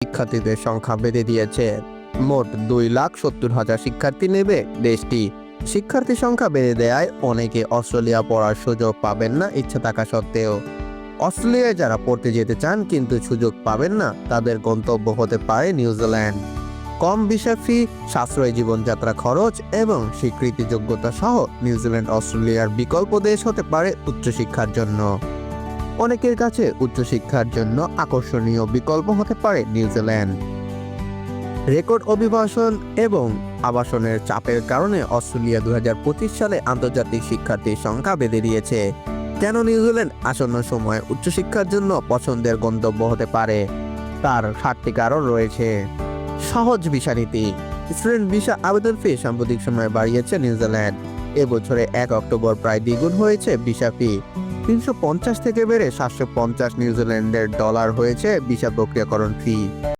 শিক্ষার্থীদের সংখ্যা বেঁধে দিয়েছে। মোট 2,70,000 শিক্ষার্থী নেবে দেশটি। শিক্ষার্থী সংখ্যা বেড়ে দেয়ায় অনেকে অস্ট্রেলিয়া পড়ার সুযোগ পাবেন না ইচ্ছা থাকা সত্ত্বেও। অস্ট্রেলিয়ায় যারা পড়তে যেতে চান কিন্তু সুযোগ পাবেন না, তাদের গন্তব্য হতে পারে নিউজিল্যান্ড। কম ভিসা ফি, সাশ্রয়ী জীবনযাত্রা খরচ এবং স্বীকৃতি যোগ্যতা সহ নিউজিল্যান্ড অস্ট্রেলিয়ার বিকল্প দেশ হতে পারে উচ্চশিক্ষার জন্য। অনেকের কাছে উচ্চশিক্ষার জন্য আকর্ষণীয় বিকল্প হতে পারে নিউজিল্যান্ড। রেকর্ড অভিবাসন এবং আবাসনের চাপের কারণে অস্ট্রেলিয়া 2025 সালে আন্তর্জাতিক শিক্ষার্থীর সংখ্যা বেঁধে দিয়েছে। কেন নিউজিল্যান্ড আসন্ন সময়ে উচ্চশিক্ষার জন্য পছন্দের গন্তব্য হতে পারে, তার 7টি কারণ রয়েছে। সহজ ভিসা নীতি। স্টুডেন্ট ভিসা আবেদন ফি সাম্প্রতিক সময়ে বাড়িয়েছে নিউজিল্যান্ড। এবছরে 1 অক্টোবর প্রায় দ্বিগুণ হয়েছে ভিসা ফি। 350 থেকে বেড়ে 750 নিউজিল্যান্ডের ডলার হয়েছে ভিসা প্রক্রিয়াকরণ ফি।